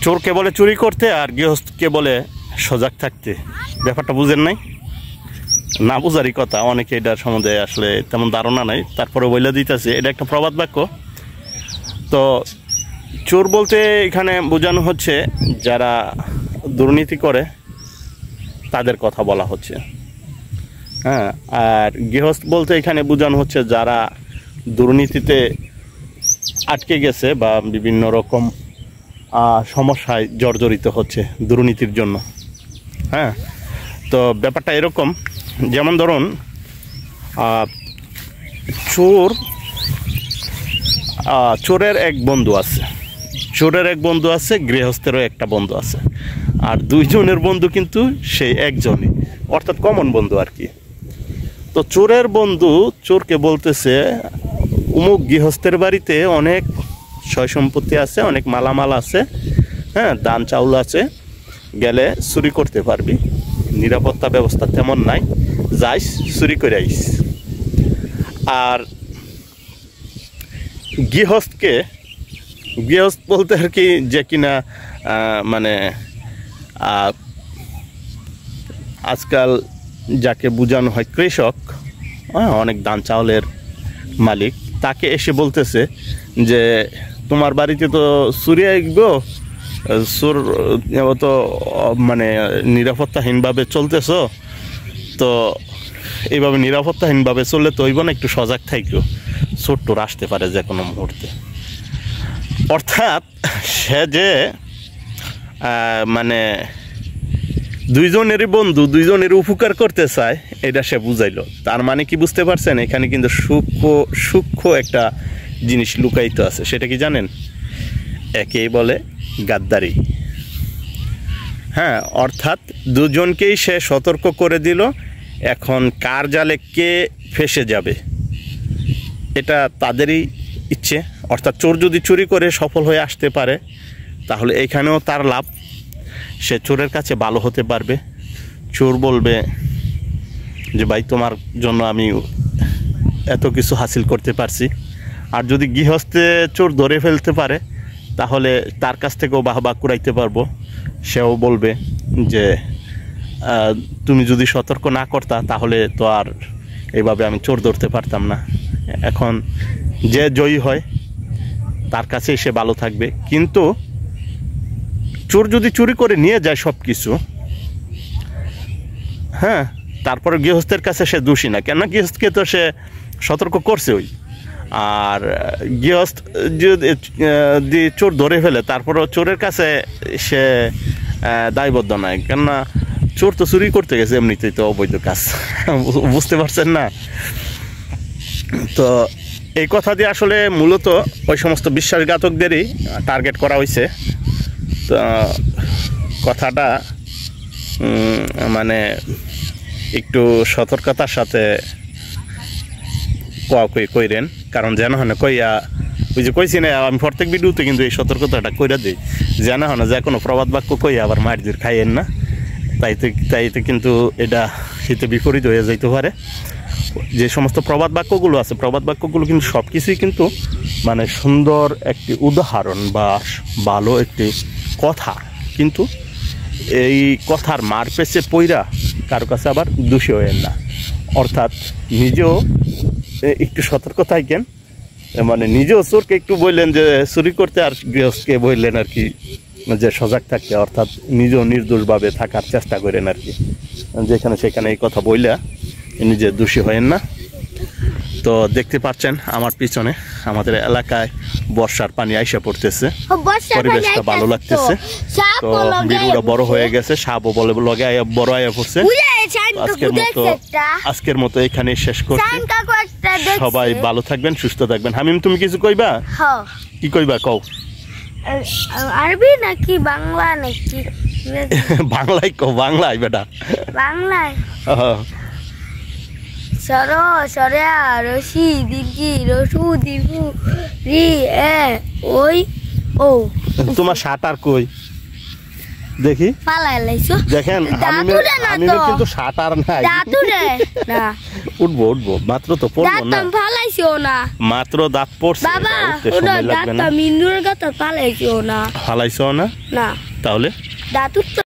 চোরকে বলে চুরি করতে আর গৃহস্থকে বলে সজাগ থাকতে। ব্যাপারটা বুঝেন নাই? না বুঝারই কথা, অনেকে এটার সম্বন্ধে আসলে তেমন ধারণা নাই, তারপরে বলে দিতেছে এটা একটা প্রবাদ বাক্য। তো চোর বলতে এখানে বোঝানো হচ্ছে যারা দুর্নীতি করে তাদের কথা বলা হচ্ছে। হ্যাঁ, আর গৃহস্থ বলতে এখানে বোঝানো হচ্ছে যারা দুর্নীতিতে আটকে গেছে বা বিভিন্ন রকম সমস্যায় জর্জরিত হচ্ছে দুর্নীতির জন্য। হ্যাঁ, তো ব্যাপারটা এরকম, যেমন ধরুন চোরের এক বন্ধু আছে, গৃহস্থেরও একটা বন্ধু আছে, আর দুইজনের বন্ধু কিন্তু সেই একজনই, অর্থাৎ কমন বন্ধু আর কি। তো চোরের বন্ধু চোরকে বলতেছে অমুক গৃহস্থের বাড়িতে অনেক সয় সম্পত্তি আছে, অনেক মালামাল আছে, হ্যাঁ, ধান চাউল আছে, গেলে চুরি করতে পারবি, নিরাপত্তা ব্যবস্থা তেমন নাই, যাইস চুরি করে আইস। আর গৃহস্থ বলতে আর কি যে কিনা মানে আজকাল যাকে বোঝানো হয় কৃষক, অনেক ধান চাউলের মালিক, তাকে এসে বলতেছে যে তোমার বাড়িতে তো চুরি আসবো, চোর তো মানে নিরাপত্তাহীনভাবে চলতেছ, তো এইভাবে নিরাপত্তাহীনভাবে চললে তো হইব না, একটু সজাগ থাইকো, চোর টোর আসতে পারে যে কোনো মুহূর্তে। অর্থাৎ সে যে মানে দুইজনেরই বন্ধু, দুইজনের উপকার করতে চায়, এটা সে বুঝাইল। তার মানে কি বুঝতে পারছেন? এখানে কিন্তু সূক্ষ্ম একটা জিনিস লুকায়িত আছে। সেটা কি জানেন? একেই বলে গাদ্দারি। হ্যাঁ, অর্থাৎ দুজনকেই সে সতর্ক করে দিল, এখন কার জালে কে ফেসে যাবে এটা তাদেরই ইচ্ছে। অর্থাৎ চোর যদি চুরি করে সফল হয়ে আসতে পারে তাহলে এইখানেও তার লাভ, সে চোরের কাছে ভালো হতে পারবে। চোর বলবে যে ভাই তোমার জন্য আমি এত কিছু হাসিল করতে পারছি। আর যদি গৃহস্থে চোর ধরে ফেলতে পারে তাহলে তার কাছ থেকেও বাহবা কুড়াইতে পারবো। সেও বলবে যে তুমি যদি সতর্ক না করতা তাহলে তো আর এইভাবে আমি চোর ধরতে পারতাম না। এখন যে জয়ী হয় তার কাছেই সে ভালো থাকবে। কিন্তু চোর যদি চুরি করে নিয়ে যায় সব কিছু, হ্যাঁ, তারপরে গৃহস্থের কাছে সে দোষী না, কেন গৃহস্থকে তো সে সতর্ক করছে ওই। আর গৃহস্থ যদি চোর ধরে ফেলে তারপরও চোরের কাছে সে দায়বদ্ধ নয়, কেননা চোর তো চুরি করতে গেছে, এমনিতেই তো অবৈধ কাজ। বুঝতে পারছেন না? তো এই কথা দিয়ে আসলে মূলত ওই সমস্ত বিশ্বাসঘাতকদেরই টার্গেট করা হয়েছে। তো কথাটা মানে একটু সতর্কতার সাথে কইরেন, কারণ যেন হয় না কইয়া ওই যে কইছি না আমি প্রত্যেক ভিডিওতে কিন্তু এই সতর্কতাটা কইরা দিই, যেন হয় না যে কোনো প্রবাদ বাক্য কইয়া আবার মারধর খাইয়েন না। তাইতে কিন্তু এটা হিতে বিপরীত হয়ে যাইতে পারে। যে সমস্ত প্রবাদ বাক্যগুলো আছে, প্রবাদ বাক্যগুলো কিন্তু সব কিছুই কিন্তু মানে সুন্দর একটি উদাহরণ বা ভালো একটি কথা, কিন্তু এই কথার মার পেছে পইরা কারো কাছে আবার দোষী হয়েন না। অর্থাৎ নিজেও একটু সতর্ক থাকেন, মানে নিজেও চোরকে একটু বললেন যে চুরি করতে, আর গৃহস্থকে বললেন আর কি যে সজাগ থাকতে, অর্থাৎ নিজেও নির্দোষভাবে থাকার চেষ্টা করেন আর কি। যেখানে সেখানে এই কথা বললে নিজে দোষী হয়েন না। তো দেখতে পাচ্ছেন আমার পিছনে আমাদের এলাকায় বর্ষার পানি আইসা পড়তেছে, পরিবেশটা ভালো লাগতেছে। তো ভিডিওটা বড় হয়ে গেছে, সাপও বলে লগে বড় আয়া পড়ছে। আজকের মতো এখানেই শেষ করছি। সবাই ভালো থাকবেন, সুস্থ থাকবেন। হামিম, তুমি কিছু কইবা? কি কইবা কও? আরবি নাকি বাংলা নাকি? বাংলায় কও, বাংলায় বেটা, বাংলায়। সর সরেয়া রশি দিগি রসু দিগু রি এ ওই ও। তোমার শাটার কই দেখি? পালাই লাইছো। দেখেন আমি কিন্তু শাটার নাই। দাদু রে না, উঠবো মাত্র তো পড়বো না। দাদু ফালাইছো। পালাইছো না মাত্র দাঁত পড়ছে বাবা এটা উঠতে ওটা সময় লাগবে না দাঁতটা মিন্দুরের কথা পালাইছো না ফালাইছো না না তাহলে দাঁত উঠতে